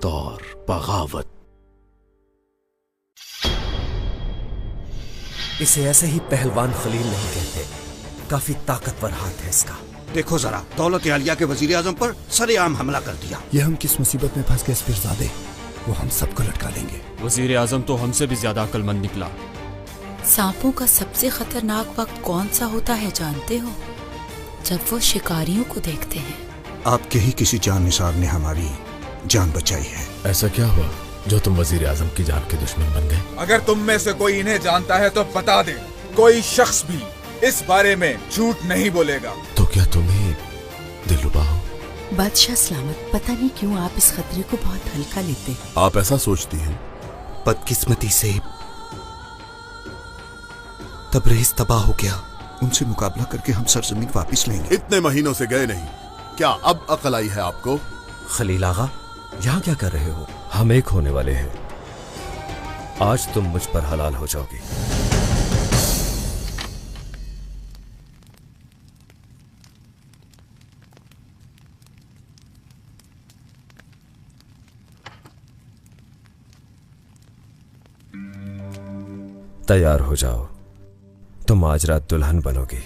जहालत और बगावत। इसे ऐसे ही पहलवान खलील नहीं कहते, काफी ताकतवर हाथ है इसका। देखो जरा, दौलत आलिया के वजीर आजम पर सरेआम हमला कर दिया। ये हम किस मुसीबत में फंस गए पीरजादे, वो हम सबको लटका देंगे। वजीर आजम तो हमसे भी ज्यादा अक्लमंद निकला। सांपों का सबसे खतरनाक वक्त कौन सा होता है जानते हो? जब वो शिकारियों को देखते हैं। आपके ही किसी जाननिसार ने हमारी जान बचाई है। ऐसा क्या हुआ जो तुम वजीर आजम की जान के दुश्मन बन गए? अगर तुम में से कोई इन्हें जानता है तो बता दे। कोई शख्स भी इस बारे में झूठ नहीं बोलेगा। तो क्या तुम्हें दिलरुबा हो? बादशाह सलामत, पता नहीं क्यों आप इस खतरे को बहुत हल्का लेते हैं। आप ऐसा सोचती हैं? बदकिस्मती से तबरेज तबाह हो गया। उनसे मुकाबला करके हम सरजमीन वापस लेंगे। इतने महीनों से गए नहीं, क्या अब अकल आई है आपको? खलील आगा, यहाँ क्या कर रहे हो? हम एक होने वाले हैं। आज तुम मुझ पर हलाल हो जाओगी। तैयार हो जाओ, तुम आज रात दुल्हन बनोगी।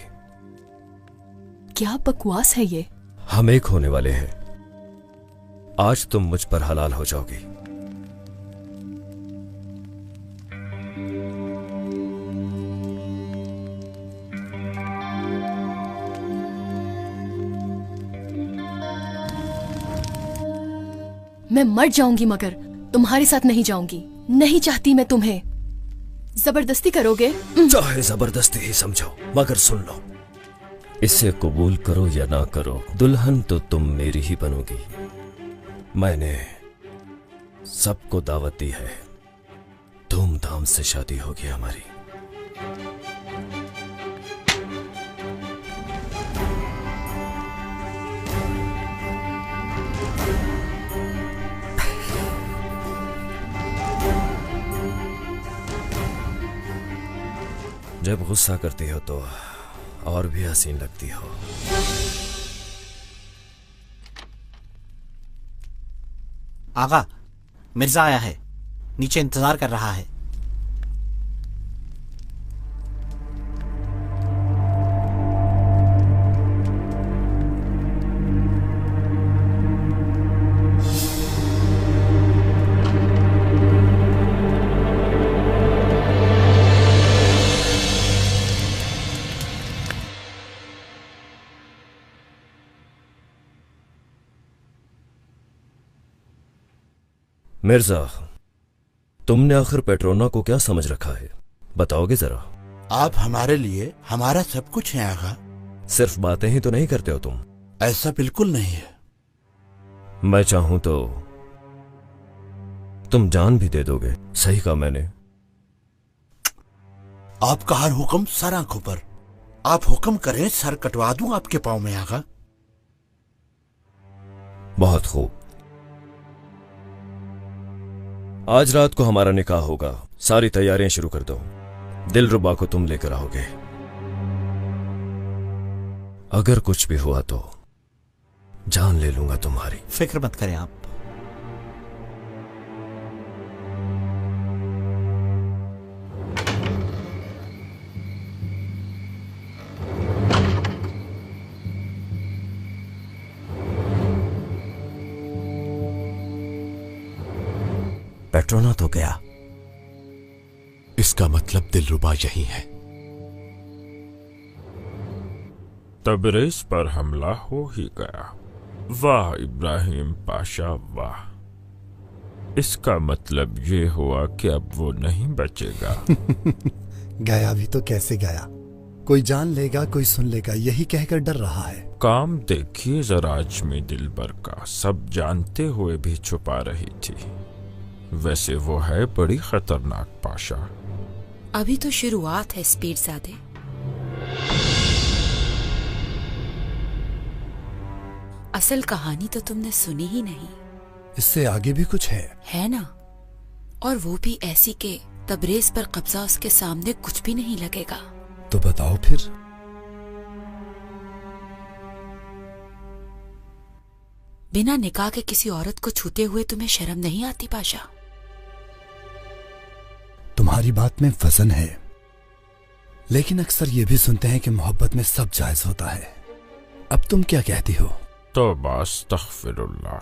क्या बकवास है ये? हम एक होने वाले हैं। आज तुम मुझ पर हलाल हो जाओगी। मैं मर जाऊंगी मगर तुम्हारे साथ नहीं जाऊंगी। नहीं चाहती मैं तुम्हें। जबरदस्ती करोगे? चाहे जबरदस्ती ही समझो, मगर सुन लो, इसे कबूल करो या ना करो, दुल्हन तो तुम मेरी ही बनोगी। मैंने सबको दावत दी है, धूमधाम से शादी होगी हमारी। जब गुस्सा करती हो तो और भी हसीन लगती हो। आगा, मिर्जा आया है, नीचे इंतजार कर रहा है। मिर्जा, तुमने आखिर पेट्रोना को क्या समझ रखा है, बताओगे जरा? आप हमारे लिए हमारा सब कुछ है आगा। सिर्फ बातें ही तो नहीं करते हो तुम? ऐसा बिल्कुल नहीं है। मैं चाहूं तो तुम जान भी दे दोगे। सही कहा मैंने। आपका हर हुक्म सर आंखों पर। आप हुक्म करें, सर कटवा दूं आपके पांव में आगा। बहुत खूब। आज रात को हमारा निकाह होगा। सारी तैयारियां शुरू कर दो। दिलरुबा को तुम लेकर आओगे। अगर कुछ भी हुआ तो जान ले लूंगा तुम्हारी। फिक्र मत करें आप। पेट्रोना तो गया। इसका मतलब दिलरुबा यही है। तबरेज पर हमला हो ही गया। वाह इब्राहिम पाशा वाह। इसका मतलब ये हुआ कि अब वो नहीं बचेगा। गया भी तो कैसे गया? कोई जान लेगा, कोई सुन लेगा, यही कहकर डर रहा है। काम देखिए जरा अजमी दिलबर का, सब जानते हुए भी छुपा रही थी। वैसे वो है बड़ी खतरनाक पाशा। अभी तो शुरुआत है पीरजादे। असल कहानी तो तुमने सुनी ही नहीं। इससे आगे भी कुछ है ना? और वो भी ऐसी के तबरेज पर कब्जा उसके सामने कुछ भी नहीं लगेगा। तो बताओ फिर। बिना निकाह के किसी औरत को छूते हुए तुम्हें शर्म नहीं आती पाशा? तुम्हारी बात में वजन है, लेकिन अक्सर ये भी सुनते हैं कि मोहब्बत में सब जायज होता है। अब तुम क्या कहती हो? तौबा अस्तगफिरुल्लाह।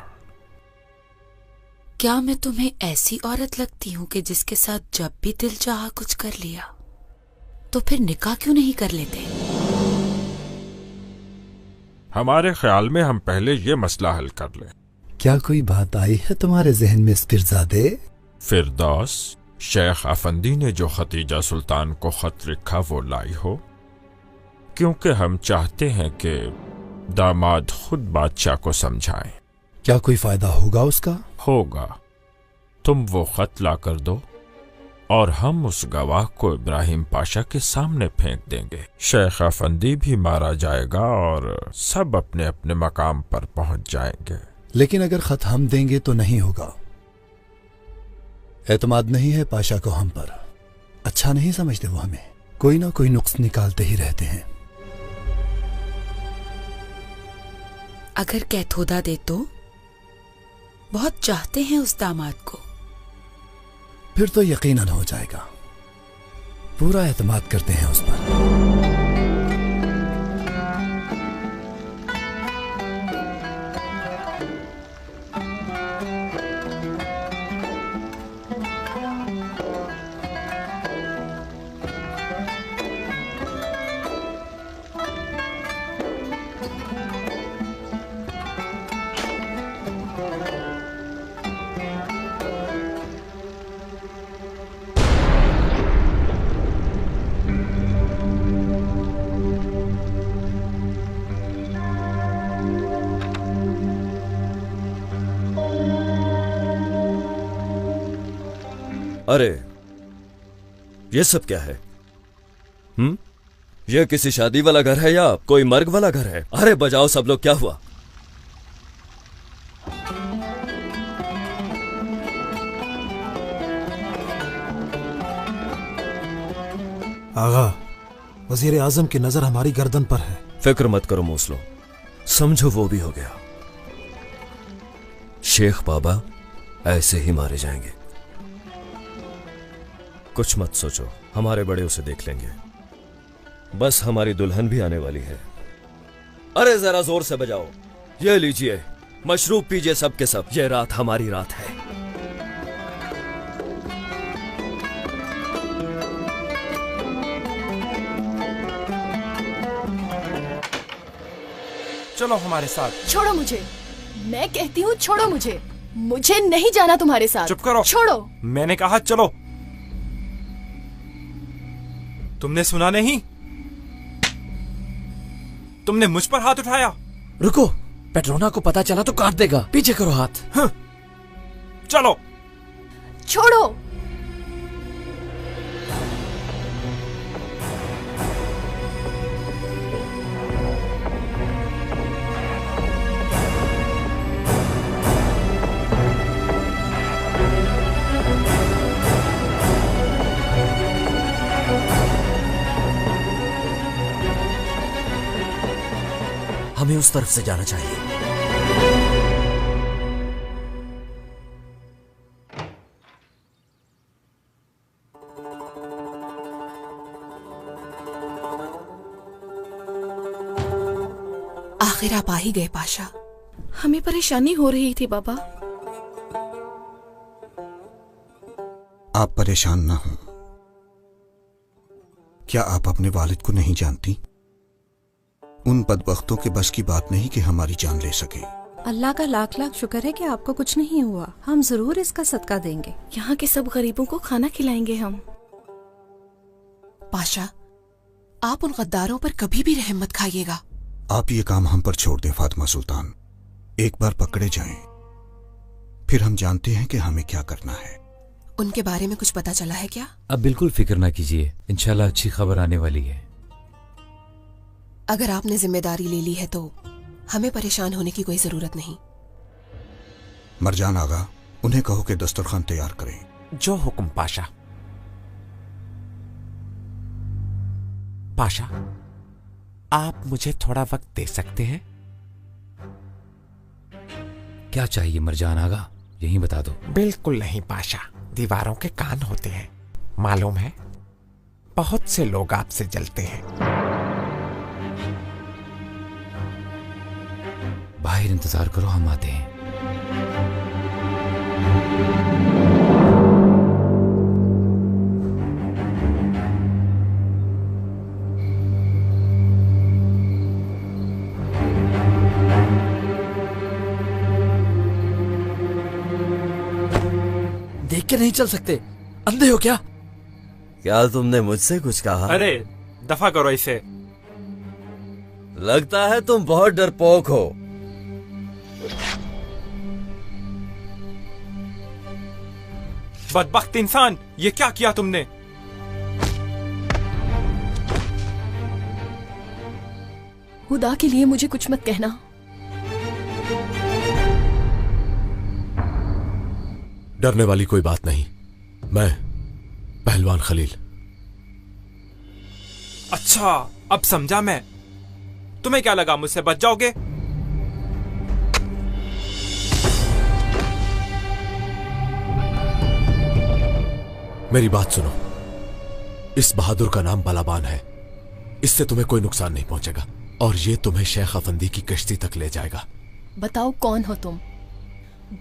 क्या मैं तुम्हें ऐसी औरत लगती हूँ कि जिसके साथ जब भी दिल चाहा कुछ कर लिया? तो फिर निकाह क्यों नहीं कर लेते? हमारे ख्याल में हम पहले ये मसला हल कर लें। क्या कोई बात आई है तुम्हारे जहन में फिरजादे? फिरदौस, शेख अफंदी ने जो खतीजा सुल्तान को खत लिखा वो लाई हो, क्योंकि हम चाहते हैं कि दामाद खुद बादशाह को समझाएं। क्या कोई फायदा होगा उसका? होगा। तुम वो खत ला कर दो और हम उस गवाह को इब्राहिम पाशा के सामने फेंक देंगे। शेख अफंदी भी मारा जाएगा और सब अपने अपने मकाम पर पहुंच जाएंगे। लेकिन अगर खत हम देंगे तो नहीं होगा। एतमाद नहीं है पाशा को हम पर। अच्छा नहीं समझते वो हमें। कोई ना कोई नुक्स निकालते ही रहते हैं। अगर कैथोदा दे तो? बहुत चाहते हैं उस दामाद को। फिर तो यकीनन हो जाएगा। पूरा एतमाद करते हैं उस पर। अरे ये सब क्या है? ये किसी शादी वाला घर है या कोई मर्ग वाला घर है? अरे बजाओ सब लोग, क्या हुआ? आगा, वजीर आजम की नजर हमारी गर्दन पर है। फिक्र मत करो मूसलो, समझो वो भी हो गया। शेख बाबा ऐसे ही मारे जाएंगे। कुछ मत सोचो, हमारे बड़े उसे देख लेंगे। बस हमारी दुल्हन भी आने वाली है। अरे जरा जोर से बजाओ। ये लीजिए, मशरूब पीजिए सब के सब। ये रात हमारी रात है। चलो हमारे साथ। छोड़ो मुझे, मैं कहती हूँ छोड़ो मुझे। मुझे नहीं जाना तुम्हारे साथ। चुप करो। छोड़ो। मैंने कहा चलो। तुमने सुना नहीं? तुमने मुझ पर हाथ उठाया। रुको, पेट्रोना को पता चला तो काट देगा। पीछे करो हाथ। चलो। छोड़ो। हमें उस तरफ से जाना चाहिए। आखिर आप आ ही गए पाशा। हमें परेशानी हो रही थी बाबा। आप परेशान ना हो। क्या आप अपने वालिद को नहीं जानती? उन बदबख्तों के बस की बात नहीं कि हमारी जान ले सके। अल्लाह का लाख लाख शुक्र है कि आपको कुछ नहीं हुआ। हम जरूर इसका सदका देंगे। यहाँ के सब गरीबों को खाना खिलाएंगे हम। पाशा, आप उन गद्दारों पर कभी भी रहम मत खाइएगा। आप ये काम हम पर छोड़ दें फातिमा सुल्तान। एक बार पकड़े जाएं, फिर हम जानते हैं कि हमें क्या करना है। उनके बारे में कुछ पता चला है क्या? अब बिल्कुल फिक्र ना कीजिए, इंशाल्लाह अच्छी खबर आने वाली है। अगर आपने जिम्मेदारी ले ली है तो हमें परेशान होने की कोई जरूरत नहीं। मरजान आगा, उन्हें कहो कि दस्तरखान तैयार करें। जो हुक्म पाशा। पाशा, आप मुझे थोड़ा वक्त दे सकते हैं? क्या चाहिए मरजान आगा, यही बता दो। बिल्कुल नहीं पाशा, दीवारों के कान होते हैं, मालूम है? बहुत से लोग आपसे जलते हैं। बाहर इंतजार करो, हम आते हैं। देख के नहीं चल सकते, अंधे हो क्या? क्या तुमने मुझसे कुछ कहा? अरे दफा करो इसे। लगता है तुम बहुत डरपोक हो। बदबख्त इंसान, ये क्या किया तुमने? खुदा के लिए मुझे कुछ मत कहना। डरने वाली कोई बात नहीं, मैं पहलवान खलील। अच्छा, अब समझा मैं। तुम्हें क्या लगा मुझसे बच जाओगे? मेरी बात सुनो, इस बहादुर का नाम बलाबान है, इससे तुम्हें कोई नुकसान नहीं पहुंचेगा और ये तुम्हें शेख अफंदी की कश्ती तक ले जाएगा। बताओ कौन हो तुम?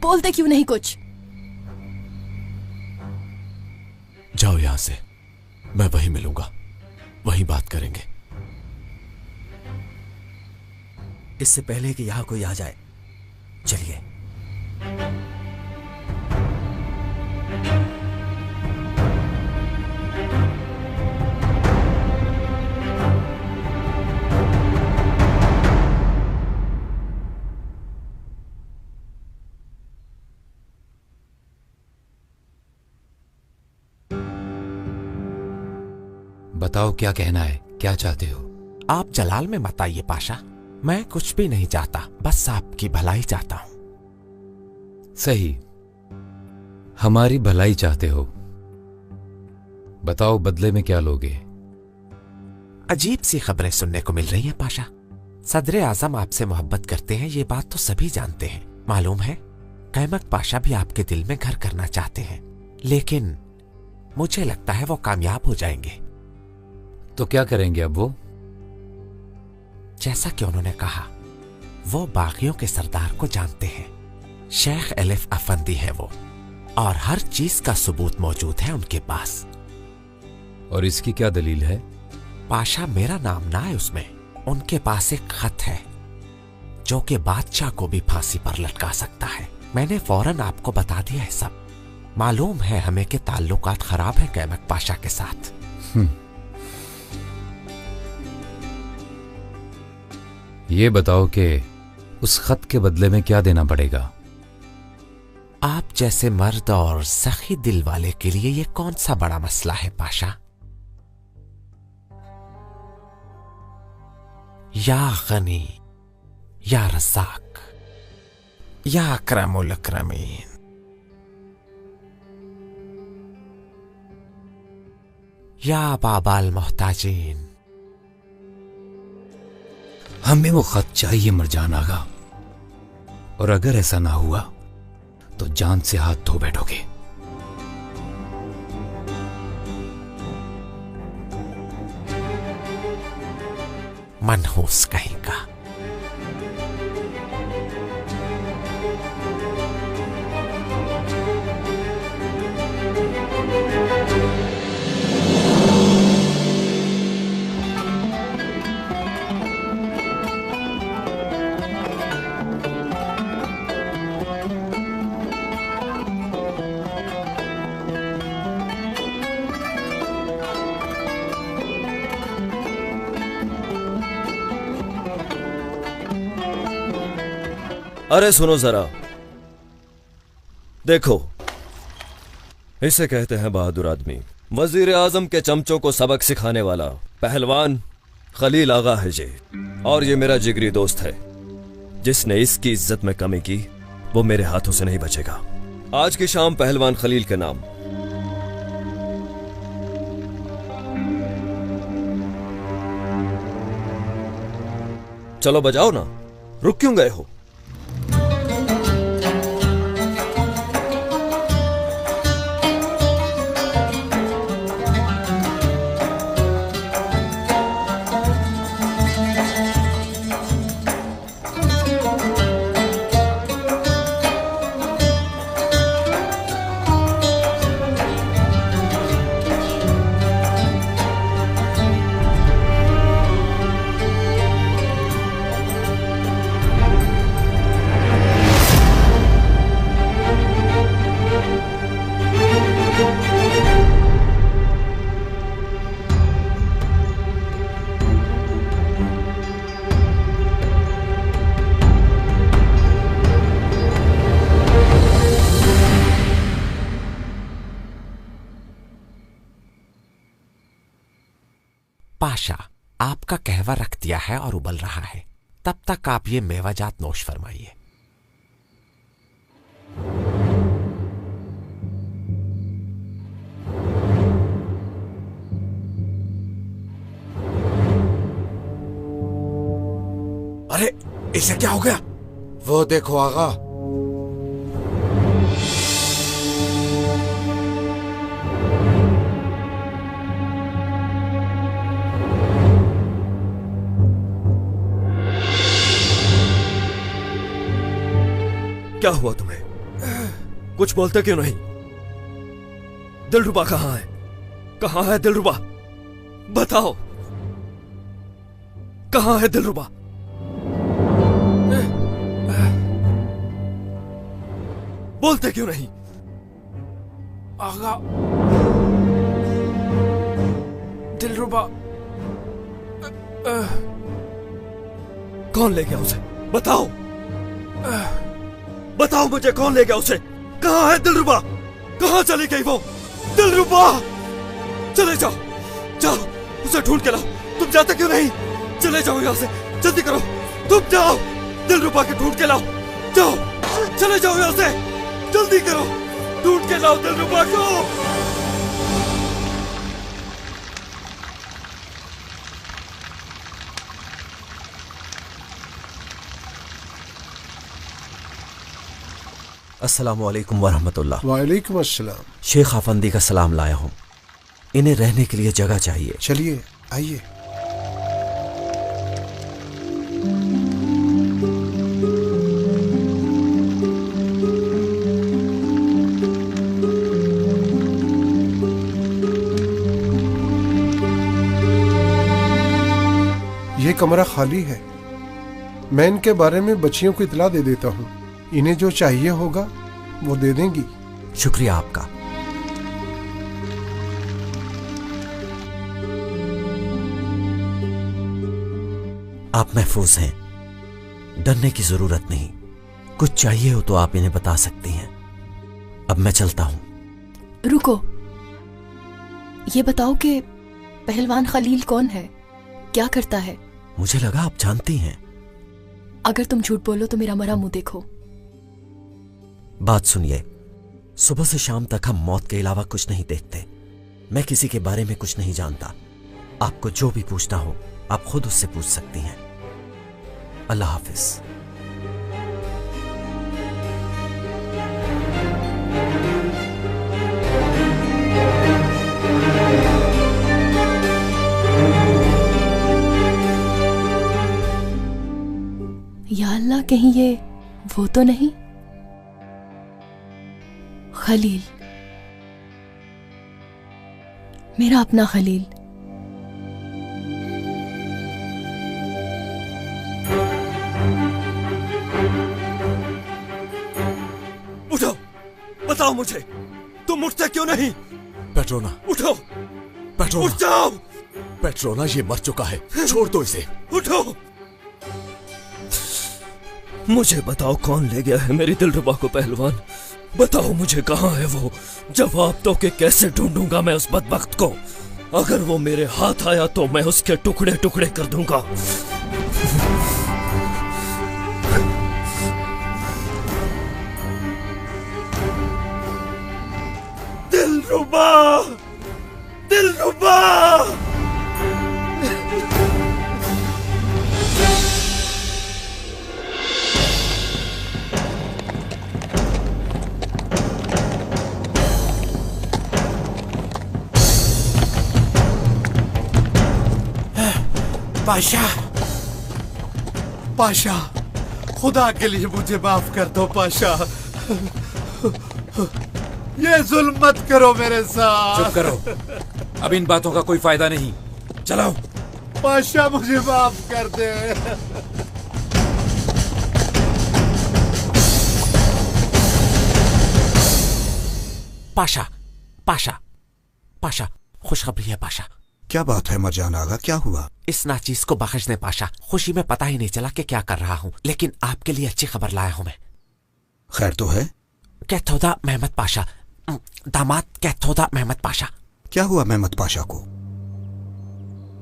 बोलते क्यों नहीं कुछ? जाओ यहां से, मैं वहीं मिलूंगा, वहीं बात करेंगे। इससे पहले कि यहां कोई आ जाए, चलिए। बताओ क्या कहना है, क्या चाहते हो? आप जलाल में मत आइए पाशा, मैं कुछ भी नहीं चाहता, बस आपकी भलाई चाहता हूं। सही, हमारी भलाई चाहते हो। बताओ बदले में क्या लोगे? अजीब सी खबरें सुनने को मिल रही हैं पाशा। सदर आजम आपसे मोहब्बत करते हैं, ये बात तो सभी जानते हैं। मालूम है, कैमक पाशा भी आपके दिल में घर करना चाहते हैं, लेकिन मुझे लगता है वो कामयाब हो जाएंगे। तो क्या करेंगे अब वो? जैसा कि उन्होंने कहा, वो बागियों के सरदार को जानते हैं, शेख एलिफ अफंदी है वो, और हर चीज का सबूत मौजूद है उनके पास। और इसकी क्या दलील है? पाशा, मेरा नाम ना है उसमें, उनके पास एक खत है जो कि बादशाह को भी फांसी पर लटका सकता है। मैंने फौरन आपको बता दिया है सब। मालूम है हमें के ताल्लुकात खराब है कैमक पाशा के साथ। ये बताओ कि उस खत के बदले में क्या देना पड़ेगा? आप जैसे मर्द और सखी दिल वाले के लिए ये कौन सा बड़ा मसला है पाशा। या गनी, या रज़ाक, या अकरमुल अकरमीन। या बाबाल मोहताजीन। हमें वो खत चाहिए मरजान आगा, और अगर ऐसा ना हुआ तो जान से हाथ धो बैठोगे। मनहूस कहीं का। अरे सुनो जरा, देखो, इसे कहते हैं बहादुर आदमी। वजीर आजम के चमचों को सबक सिखाने वाला पहलवान खलील आगा है ये, और ये मेरा जिगरी दोस्त है। जिसने इसकी इज्जत में कमी की वो मेरे हाथों से नहीं बचेगा। आज की शाम पहलवान खलील के नाम। चलो बजाओ ना, रुक क्यों गए हो? पाशा, आपका कहवा रख दिया है और उबल रहा है, तब तक आप ये मेवाजात नोश फरमाइए। अरे इसे क्या हो गया? वो देखो आगा। क्या हुआ तुम्हें? कुछ बोलते क्यों नहीं? दिलरुबा कहाँ है? कहाँ है दिलरुबा? बताओ, कहाँ है दिलरुबा? बोलते क्यों नहीं? आगा, दिलरुबा कौन ले गया उसे? बताओ, बताओ मुझे, कौन ले गया उसे? कहाँ है दिलरुबा? कहाँ चली गई वो? दिलरुबा, चले जाओ, जाओ उसे ढूंढ के लाओ। तुम जाते क्यों नहीं? चले जाओ यहाँ से, जल्दी करो, तुम जाओ, दिलरुबा के ढूंढ के लाओ। जाओ, चले जाओ यहाँ से, जल्दी करो, ढूंढ के लाओ दिलरुबा को। अस्सलामुअलैकुम वरहमतुल्लाह। वालेकुम अस्सलाम। शेख अफंदी का सलाम लाया हूँ। इन्हें रहने के लिए जगह चाहिए। चलिए आइए। ये कमरा खाली है। मैं इनके बारे में बच्चियों को इतला दे देता हूँ। इन्हें जो चाहिए होगा वो दे देंगी। शुक्रिया आपका। आप महफूज हैं, डरने की जरूरत नहीं। कुछ चाहिए हो तो आप इन्हें बता सकती हैं। अब मैं चलता हूं। रुको, ये बताओ कि पहलवान खलील कौन है, क्या करता है? मुझे लगा आप जानती हैं। अगर तुम झूठ बोलो तो मेरा मरा मुंह देखो। बात सुनिए, सुबह से शाम तक हम मौत के अलावा कुछ नहीं देखते। मैं किसी के बारे में कुछ नहीं जानता। आपको जो भी पूछना हो आप खुद उससे पूछ सकती हैं। अल्लाह हाफिज। या अल्लाह, कहीं ये वो तो नहीं? खलील, मेरा अपना खलील। उठो, बताओ मुझे, तुम उठते क्यों नहीं? पेट्रोना, उठो, पेट्रोना, उठ जाओ। पेट्रोना, ये मर चुका है, छोड़ दो इसे। उठो, मुझे बताओ कौन ले गया है मेरी दिलरुबा को? पहलवान, बताओ मुझे, कहाँ है वो? जवाब दो कि कैसे ढूंढूंगा मैं उस बदबख्त को। अगर वो मेरे हाथ आया तो मैं उसके टुकड़े टुकड़े कर दूंगा। दिलरुबा, दिलरुबा। पाशा, पाशा, खुदा के लिए मुझे माफ कर दो पाशा। ये जुल्म मत करो मेरे साथ। चुप करो, अब इन बातों का कोई फायदा नहीं। चलाओ। पाशा, मुझे माफ कर दे। पाशा, पाशा, पाशा, खुशखबरी है पाशा। क्या बात है मरजान आगा, क्या हुआ? इस नाचीज को बख्श दे पाशा। खुशी में पता ही नहीं चला कि क्या कर रहा हूँ, लेकिन आपके लिए अच्छी खबर लाया हूँ मैं। खैर तो है? कैथोदा मेहमद पाशा, दामाद कैथोदा मेहमद पाशा। क्या हुआ मेहमद पाशा को?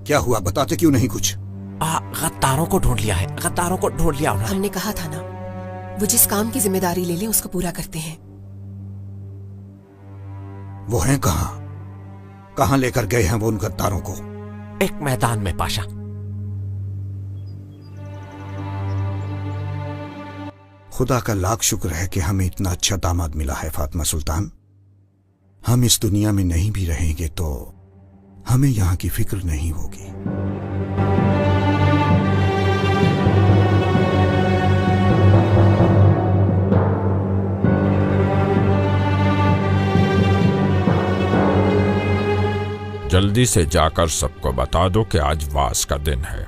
क्या हुआ, बताते क्यों नहीं कुछ? गद्दारों को ढूंढ लिया है, गद्दारों को ढूंढ लिया उन्होंने। हमने कहा था ना, वो जिस काम की जिम्मेदारी ले लें उसको पूरा करते हैं। वो हैं कहाँ? कहाँ लेकर गए हैं वो उन गद्दारों को? एक मैदान में पाशा। खुदा का लाख शुक्र है कि हमें इतना अच्छा दामाद मिला है फातिमा सुल्तान। हम इस दुनिया में नहीं भी रहेंगे तो हमें यहां की फिक्र नहीं होगी। जल्दी से जाकर सबको बता दो कि आज वास का दिन है,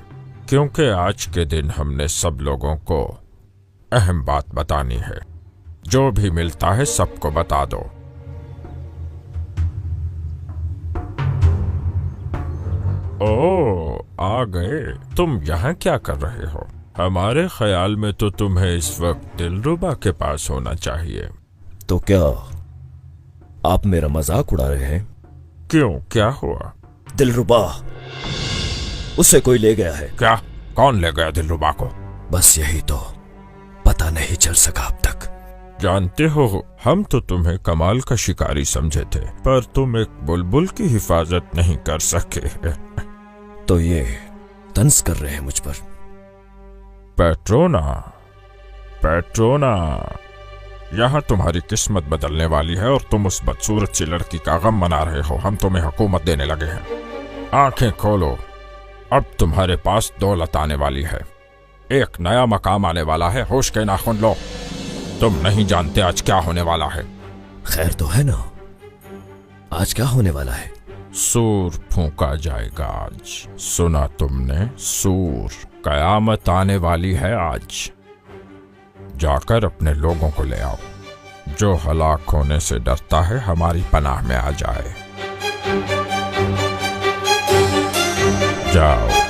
क्योंकि आज के दिन हमने सब लोगों को अहम बात बतानी है। जो भी मिलता है सबको बता दो। ओ, आ गए। तुम यहाँ क्या कर रहे हो? हमारे ख्याल में तो तुम्हें इस वक्त दिलरुबा के पास होना चाहिए। तो क्या आप मेरा मजाक उड़ा रहे हैं? क्यों, क्या हुआ? दिलरुबा, उसे कोई ले गया है। क्या? कौन ले गया दिलरुबा को? बस यही तो पता नहीं चल सका अब तक। जानते हो, हम तो तुम्हें कमाल का शिकारी समझे थे, पर तुम एक बुलबुल की हिफाजत नहीं कर सके। तो ये तंज कर रहे हैं मुझ पर? पेट्रोना, पेट्रोना, यहाँ तुम्हारी किस्मत बदलने वाली है और तुम उस बदसूरत सी लड़की का गम मना रहे हो। हम तुम्हें हुकूमत देने लगे हैं। आंखें खोलो, अब तुम्हारे पास दौलत आने वाली है, एक नया मकाम आने वाला है। होश के नाखून लो, तुम नहीं जानते आज क्या होने वाला है। खैर तो है ना, आज क्या होने वाला है? सूर फूंका जाएगा आज। सुना तुमने? सूर। कयामत आने वाली है आज। जाकर अपने लोगों को ले आओ। जो हलाक होने से डरता है हमारी पनाह में आ जाए। जाओ।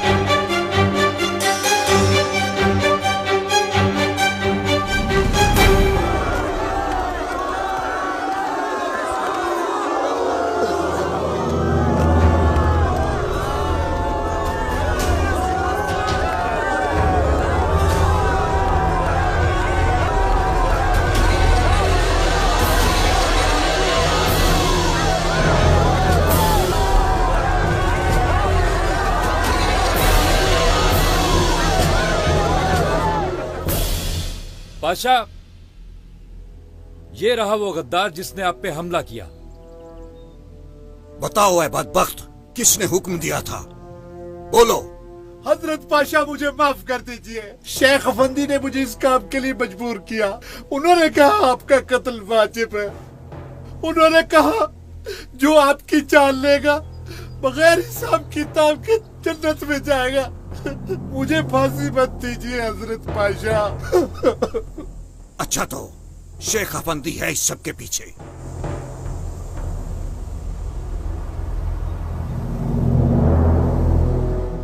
बादशाह, ये रहा वो गद्दार जिसने आप पे हमला किया। बताओ ऐ बदबख्त, किसने हुक्म दिया था? बोलो। हजरत पाशा, मुझे माफ कर दीजिए। शेख अफंदी ने मुझे इस काम के लिए मजबूर किया। उन्होंने कहा आपका कत्ल वाजिब है। उन्होंने कहा जो आपकी जान लेगा बगैर हिसाब किताब के जन्नत में जाएगा। मुझे फांसी मत दीजिए हजरत पाशा। अच्छा, तो शेख अफंदी है इस सब के पीछे?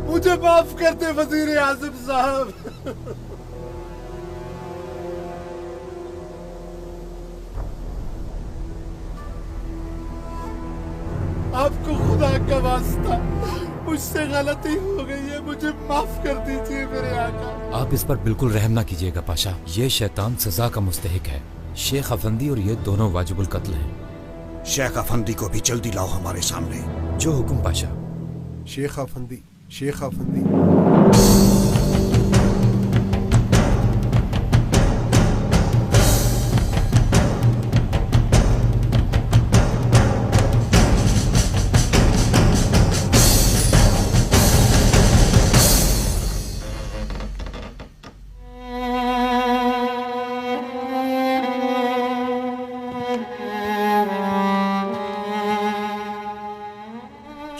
मुझे माफ कर दे वजीर आजम साहब। आपको खुदा का वास्ता, मुझसे गलती हो गई है, मुझे माफ कर दीजिए मेरे आका। आप इस पर बिल्कुल रहम ना कीजिएगा पाशा, ये शैतान सजा का मुस्तहिक है। शेख अफंदी और ये दोनों वाजिबुल कत्ल हैं। शेख अफंदी को भी जल्दी लाओ हमारे सामने। जो हुक्म पाशा। शेख अफंदी, शेख अफंदी।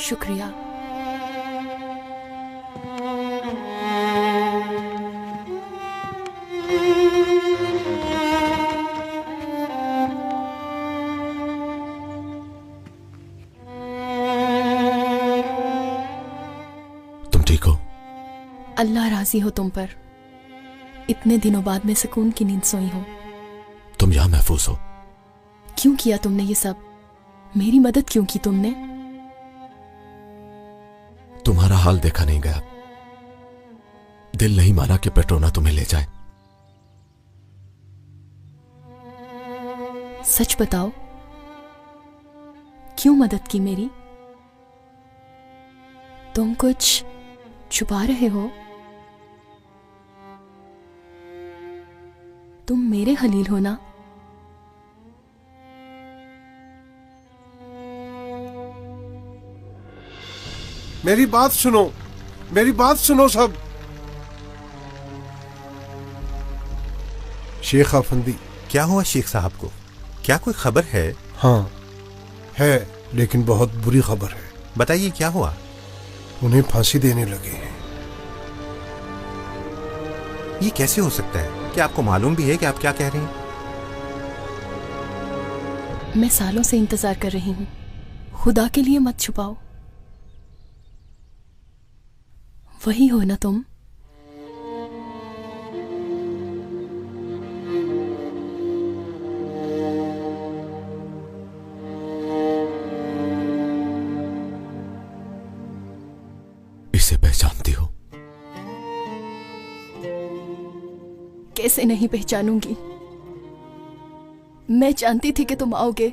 शुक्रिया। तुम ठीक हो? अल्लाह राजी हो तुम पर। इतने दिनों बाद मैं सुकून की नींद सोई हूं। तुम यहां महफूज हो। क्यों किया तुमने ये सब? मेरी मदद क्यों की तुमने? तुम्हारा हाल देखा नहीं गया। दिल नहीं माना कि पेट्रोना तुम्हें ले जाए। सच बताओ, क्यों मदद की मेरी? तुम कुछ छुपा रहे हो? तुम मेरे खलील हो ना? मेरी बात सुनो, मेरी बात सुनो सब। शेख अफंदी। क्या हुआ शेख साहब को? क्या कोई खबर है? हाँ है, लेकिन बहुत बुरी खबर है। बताइए क्या हुआ? उन्हें फांसी देने लगे हैं। ये कैसे हो सकता है? क्या आपको मालूम भी है कि आप क्या कह रहे हैं? मैं सालों से इंतजार कर रही हूं। खुदा के लिए मत छुपाओ। वही हो ना तुम? इसे पहचानती हो? कैसे नहीं पहचानूंगी? मैं जानती थी कि तुम आओगे।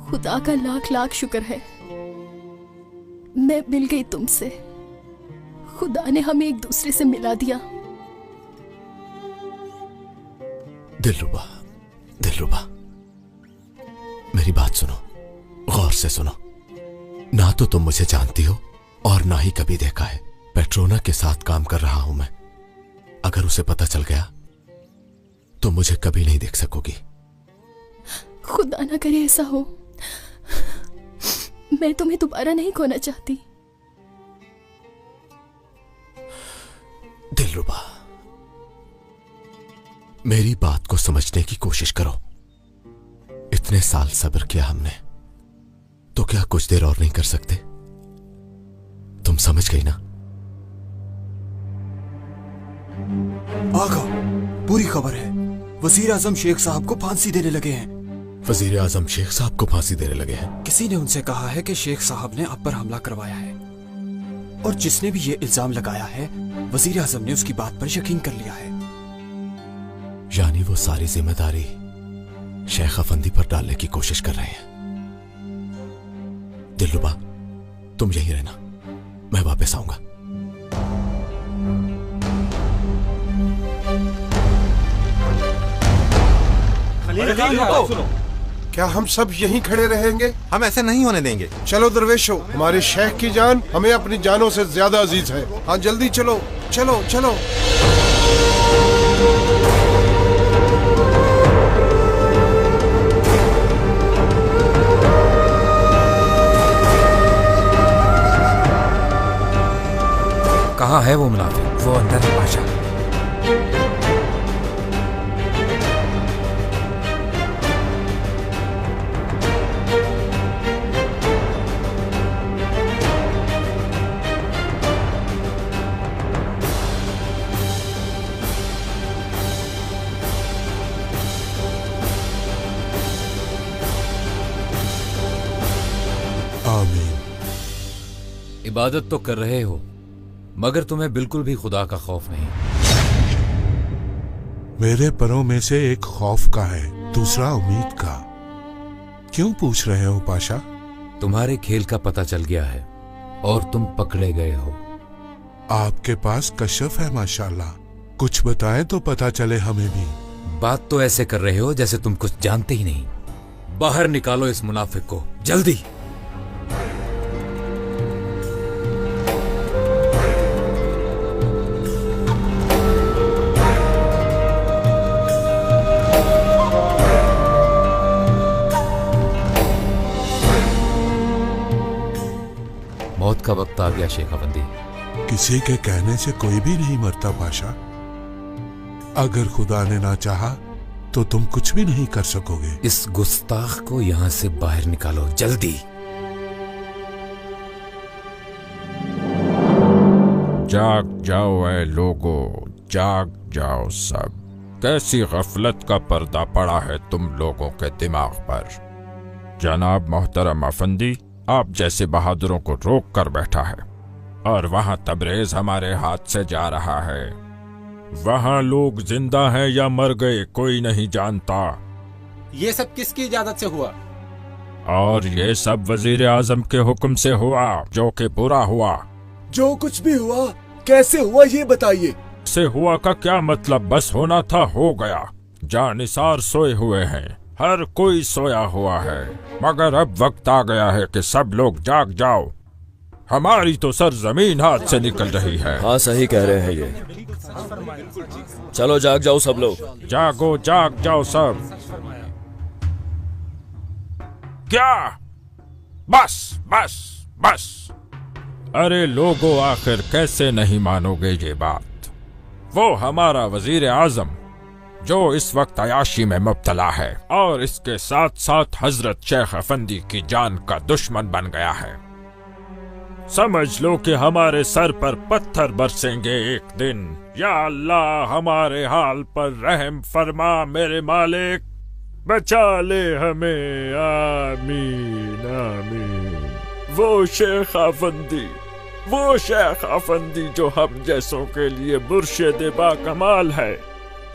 खुदा का लाख लाख शुक्र है, मैं मिल गई तुमसे। खुदा ने हमें एक दूसरे से मिला दिया। दिलरुबा, दिलरुबा, मेरी बात सुनो, गौर से सुनो। ना तो तुम मुझे जानती हो और ना ही कभी देखा है। पेट्रोना के साथ काम कर रहा हूं मैं। अगर उसे पता चल गया तो मुझे कभी नहीं देख सकोगी। खुदा ना करे ऐसा हो। मैं तुम्हें दोबारा नहीं खोना चाहती। दिलरुबा, मेरी बात को समझने की कोशिश करो। इतने साल सब्र किया हमने, तो क्या कुछ देर और नहीं कर सकते? तुम समझ गई ना? आका, पूरी खबर है। वजीर आजम शेख साहब को फांसी देने लगे हैं। वजीर आजम शेख साहब को फांसी देने लगे हैं? किसी ने उनसे कहा है कि शेख साहब ने आप पर हमला करवाया है, और जिसने भी ये इल्जाम लगाया है, वजीर आजम ने उसकी बात पर यकीन कर लिया है। यानी वो सारी जिम्मेदारी शेख अफंदी पर डालने की कोशिश कर रहे हैं। दिलरुबा, तुम यहीं रहना, मैं वापस आऊंगा। क्या हम सब यहीं खड़े रहेंगे? हम ऐसे नहीं होने देंगे। चलो दरवेशो, हमारे शेख की जान हमें अपनी जानों से ज्यादा अजीज है। हाँ जल्दी चलो, चलो चलो। कहाँ है वो मुनाफिक? वो अंदर है पाशा। इबादत तो कर रहे हो, मगर तुम्हें बिल्कुल भी खुदा का खौफ नहीं। मेरे परों में से एक खौफ का है, दूसरा उम्मीद का। क्यों पूछ रहे हो पाशा? तुम्हारे खेल का पता चल गया है और तुम पकड़े गए हो। आपके पास कशफ है माशाल्लाह। कुछ बताएं तो पता चले हमें भी। बात तो ऐसे कर रहे हो जैसे तुम कुछ जानते ही नहीं। बाहर निकालो इस मुनाफिक को, जल्दी। मौत का वक्त आ गया शेख अफंदी। किसी के कहने से कोई भी नहीं मरता पाशा। अगर खुदा ने ना चाहा तो तुम कुछ भी नहीं कर सकोगे। इस गुस्ताख को यहां से बाहर निकालो, जल्दी। जाग जाओ ऐ लोगो, जाग जाओ सब। कैसी गफलत का पर्दा पड़ा है तुम लोगों के दिमाग पर। जनाब मोहतरम अफंदी आप जैसे बहादुरों को रोक कर बैठा है, और वहां तबरेज हमारे हाथ से जा रहा है। वहां लोग जिंदा हैं या मर गए कोई नहीं जानता। ये सब किसकी इजाजत से हुआ? और ये सब वजीर आजम के हुक्म से हुआ, जो कि बुरा हुआ। जो कुछ भी हुआ कैसे हुआ ये बताइए। से हुआ का क्या मतलब? बस होना था हो गया। जानिसार सोए हुए हैं, हर कोई सोया हुआ है, मगर अब वक्त आ गया है कि सब लोग जाग जाओ। हमारी तो सर जमीन हाथ से निकल रही है। हाँ सही कह रहे हैं ये। चलो जाग जाओ सब लोग। जागो जाग जाओ सब। क्या? बस बस बस। अरे लोगों आखिर कैसे नहीं मानोगे ये बात? वो हमारा वजीर आजम जो इस वक्त अयाशी में मुब्तला है और इसके साथ साथ हजरत शेख अफंदी की जान का दुश्मन बन गया है। समझ लो कि हमारे सर पर पत्थर बरसेंगे एक दिन। या अल्लाह हमारे हाल पर रहम फरमा मेरे मालिक, बचा ले हमें, आमीन आमीन। वो शेख अफंदी जो हम जैसों के लिए मुर्शिद बाकमाल है।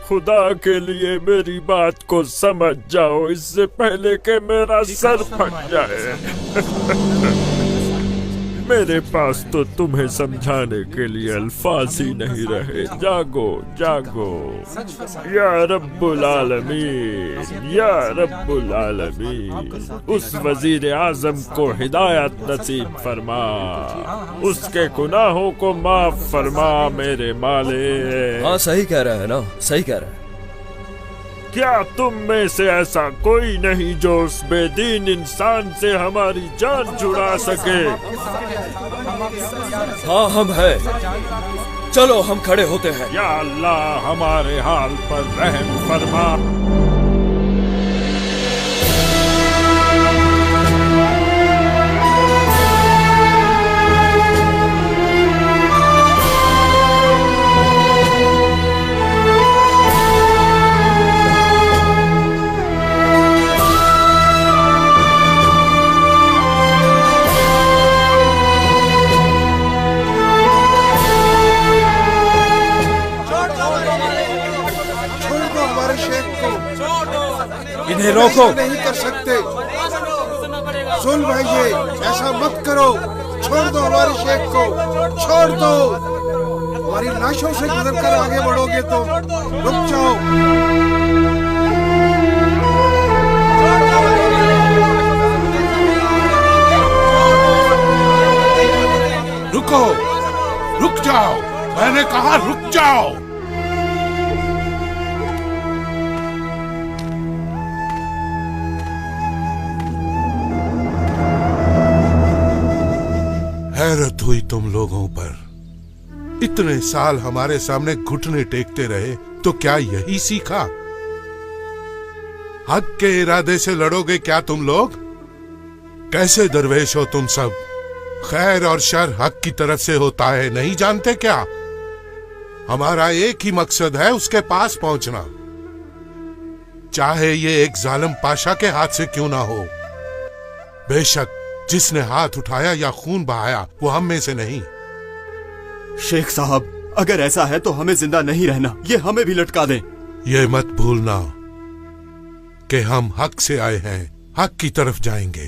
खुदा के लिए मेरी बात को समझ जाओ इससे पहले कि मेरा सर फट जाए। मेरे पास तो तुम्हें समझाने के लिए अल्फाज ही नहीं रहे। जागो जागो या रब्बुल आलमीन, या रब्बुल आलमीन। उस वजीर आजम को हिदायत नसीब फरमा, उसके गुनाहों को माफ फरमा मेरे मालिक। हाँ सही कह रहा है ना, सही कह रहा है। क्या तुम में से ऐसा कोई नहीं जो उस बेदीन इंसान से हमारी जान छुड़ा सके? हाँ हम हैं। चलो हम खड़े होते हैं। या अल्लाह हमारे हाल पर रहम फरमा। इन्हें रोको। नहीं कर सकते। सुन भाइये, ऐसा मत करो। छोड़ दो हमारे शेख को, छोड़ दो। हमारी लाशों से गुजर कर आगे बढ़ोगे तो रुक जाओ। रुको, रुक जाओ। मैंने कहा रुक जाओ। हैरत हुई तुम लोगों पर। इतने साल हमारे सामने घुटने टेकते रहे तो क्या यही सीखा? हक के इरादे से लड़ोगे क्या तुम लोग? कैसे दरवेश हो तुम सब? खैर और शर हक की तरफ से होता है, नहीं जानते क्या? हमारा एक ही मकसद है, उसके पास पहुंचना, चाहे ये एक जालिम पाशा के हाथ से क्यों ना हो। बेशक जिसने हाथ उठाया या खून बहाया वो हम में से नहीं। शेख साहब, अगर ऐसा है तो हमें जिंदा नहीं रहना, ये हमें भी लटका दें। ये मत भूलना कि हम हक से आए हैं, हक की तरफ जाएंगे।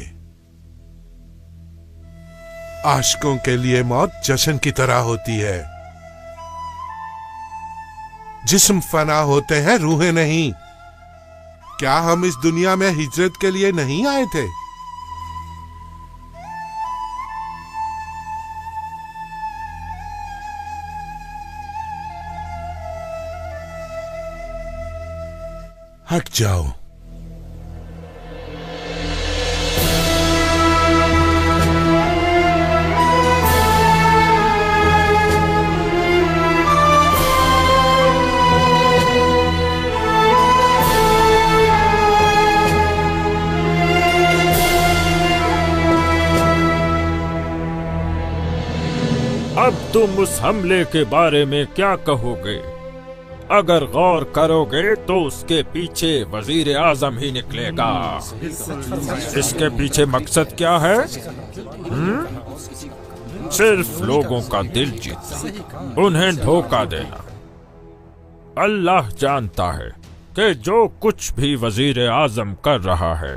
आशिकों के लिए मौत जश्न की तरह होती है। जिस्म फना होते हैं, रूहें नहीं। क्या हम इस दुनिया में हिजरत के लिए नहीं आए थे? हट जाओ। अब तुम उस हमले के बारे में क्या कहोगे? अगर गौर करोगे तो उसके पीछे वजीर आजम ही निकलेगा। इसके पीछे मकसद क्या है? सिर्फ लोगों का दिल जीतना, उन्हें धोखा देना। अल्लाह जानता है कि जो कुछ भी वजीर आजम कर रहा है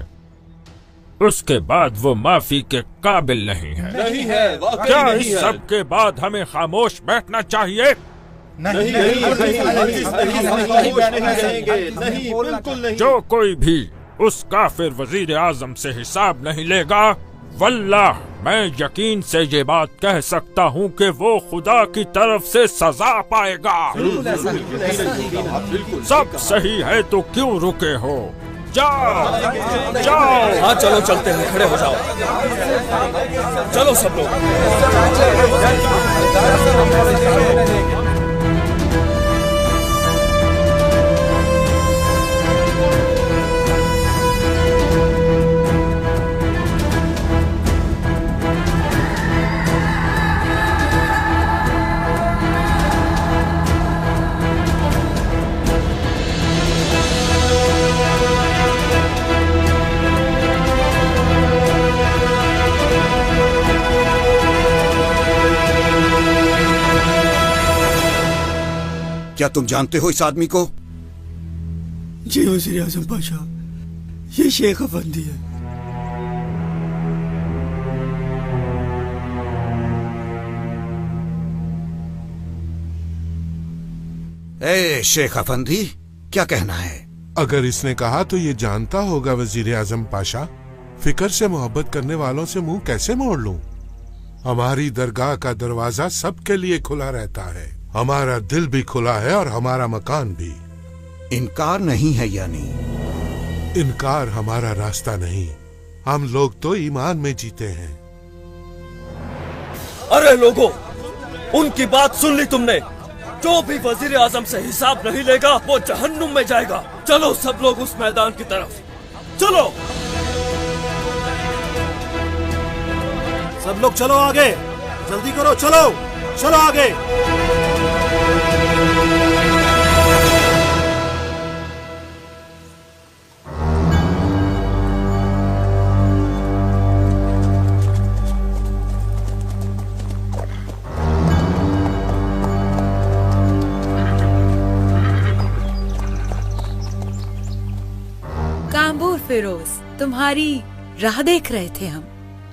उसके बाद वो माफी के काबिल नहीं है। नहीं है, क्या नहीं इस है। सब के बाद हमें खामोश बैठना चाहिए? नहीं, बिल्कुल नहीं। जो कोई भी उस काफिर वजीर आजम से हिसाब नहीं लेगा, वल्लाह मैं यकीन से ये बात कह सकता हूँ कि वो खुदा की तरफ से सजा पाएगा। सब सही है तो क्यों रुके हो? जाओ जाओ। हाँ चलो चलते हैं, खड़े हो जाओ। चलो सब लोग। क्या तुम जानते हो इस आदमी को? जी वज़ीर आज़म पाशा, ये शेख अफंदी है। ए शेख अफंदी, क्या कहना है? अगर इसने कहा तो ये जानता होगा वजीर आजम पाशा। फिक्र से मोहब्बत करने वालों से मुंह कैसे मोड़ लूं? हमारी दरगाह का दरवाजा सबके लिए खुला रहता है। हमारा दिल भी खुला है और हमारा मकान भी। इनकार नहीं है यानी? इनकार हमारा रास्ता नहीं। हम लोग तो ईमान में जीते हैं। अरे लोगों, उनकी बात सुन ली तुमने? जो भी वजीर आजम से हिसाब नहीं लेगा वो जहन्नुम में जाएगा। चलो सब लोग उस मैदान की तरफ चलो। सब लोग चलो आगे, जल्दी करो, चलो चलो आगे। काम्बूर फिरोज, तुम्हारी राह देख रहे थे हम।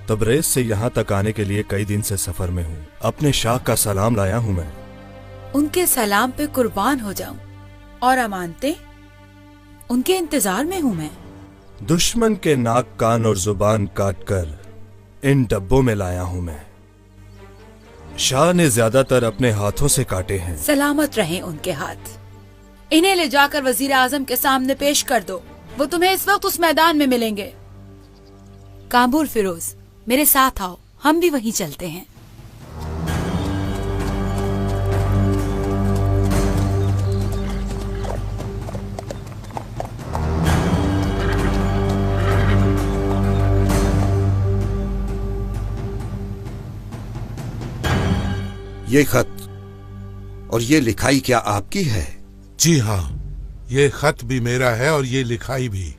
तबरेज से यहाँ तक आने के लिए कई दिन से सफर में हूँ। अपने शाह का सलाम लाया हूँ मैं। उनके सलाम पे कुर्बान हो जाऊं। और अमानते, उनके इंतजार में हूँ मैं। दुश्मन के नाक, कान और जुबान काटकर इन डब्बों में लाया हूँ मैं। शाह ने ज्यादातर अपने हाथों से काटे हैं। सलामत रहें उनके हाथ। इन्हें ले जाकर वजीर आजम के सामने पेश कर दो। वो तुम्हें इस वक्त उस मैदान में मिलेंगे। काम्बूर फिरोज, मेरे साथ आओ, हम भी वहीं चलते हैं। ये खत और ये लिखाई क्या आपकी है? जी हाँ, ये खत भी मेरा है और ये लिखाई भी।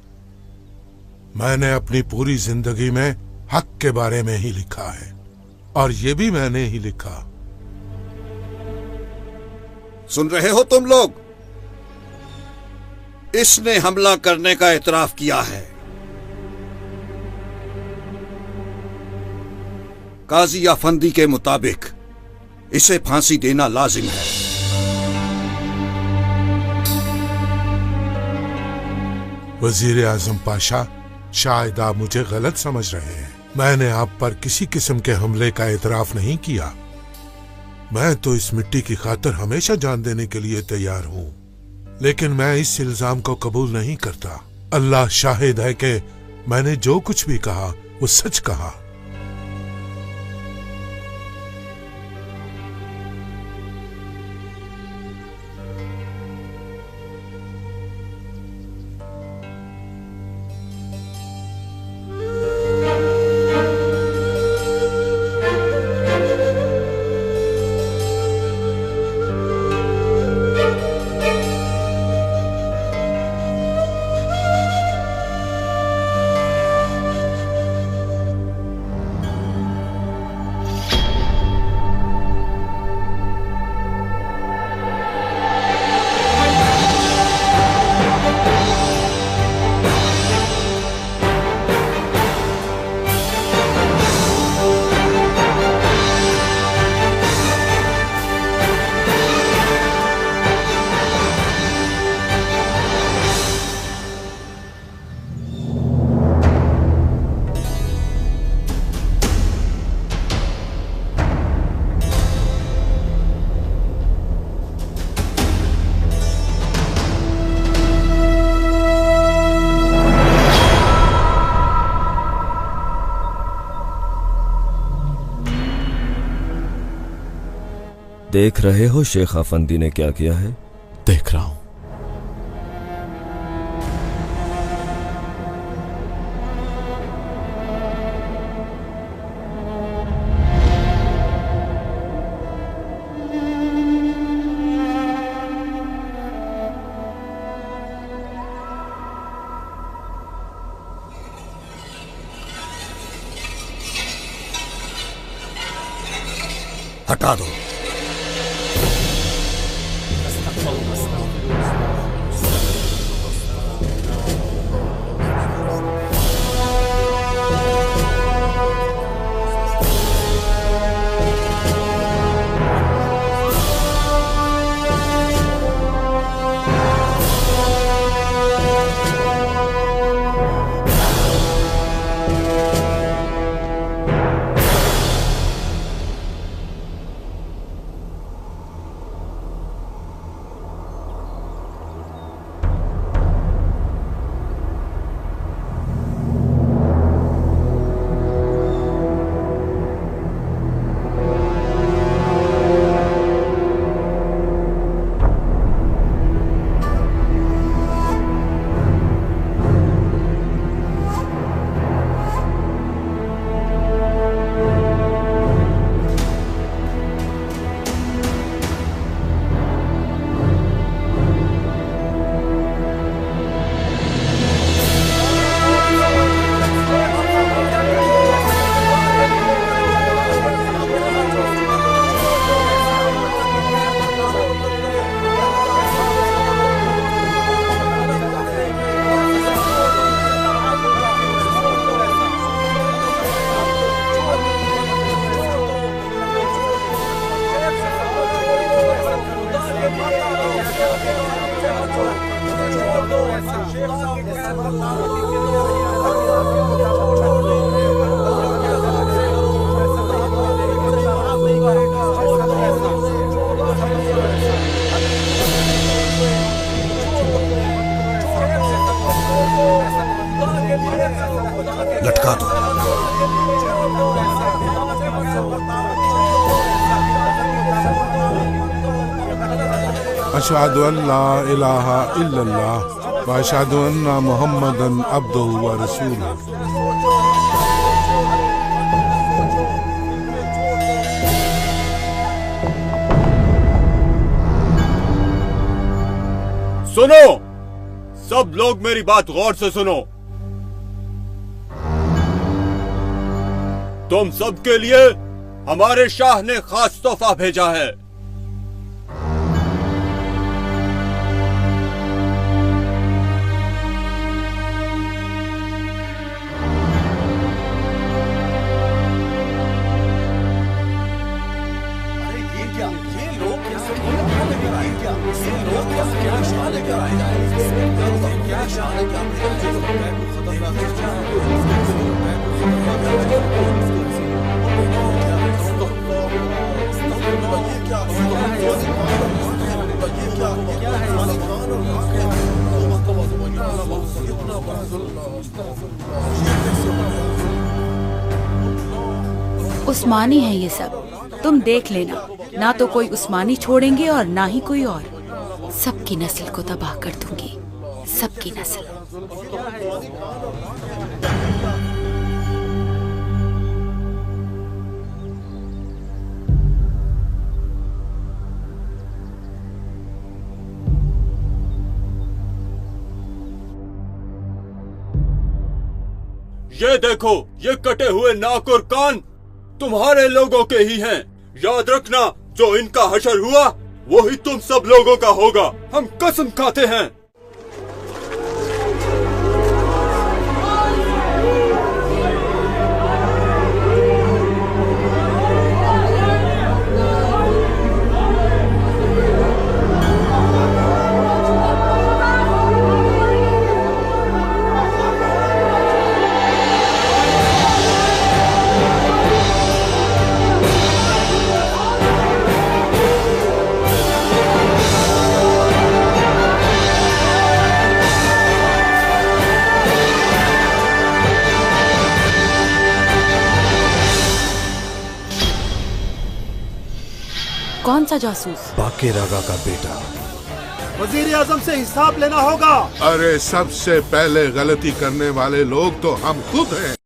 मैंने अपनी पूरी जिंदगी में हक के बारे में ही लिखा है और ये भी मैंने ही लिखा। सुन रहे हो तुम लोग? इसने हमला करने का इतराफ किया है। काजी अफंदी के मुताबिक इसे फांसी देना लाजिम है। वजीर आजम पाशा, शायद आप मुझे गलत समझ रहे हैं। मैंने आप पर किसी किस्म के हमले का इतराफ नहीं किया। मैं तो इस मिट्टी की खातिर हमेशा जान देने के लिए तैयार हूँ, लेकिन मैं इस इल्जाम को कबूल नहीं करता। अल्लाह शाहिद है कि मैंने जो कुछ भी कहा वो सच कहा। देख रहे हो शेख अफंदी ने क्या किया है? देख रहा हूं। हटा दो। लटका दो। अशहदु अल्ला इलाहा इल्लल्लाह व अशहदु अन्ना मुहम्मदन अब्दुहु व रसूलुहु। सुनो, सब लोग मेरी बात गौर से सुनो। तुम सबके लिए हमारे शाह ने खास तोहफा भेजा है। उस्मानी है ये सब, तुम देख लेना। ना तो कोई उस्मानी छोड़ेंगे और ना ही कोई और। सबकी नस्ल को तबाह कर दूंगी, सबकी नस्ल। ये देखो, ये कटे हुए नाक और कान तुम्हारे लोगों के ही हैं। याद रखना, जो इनका हशर हुआ वही तुम सब लोगों का होगा। हम कसम खाते हैं। कौन सा जासूस? बाकेर आगा का बेटा। वजीर आजम से हिसाब लेना होगा। अरे सबसे पहले गलती करने वाले लोग तो हम खुद हैं।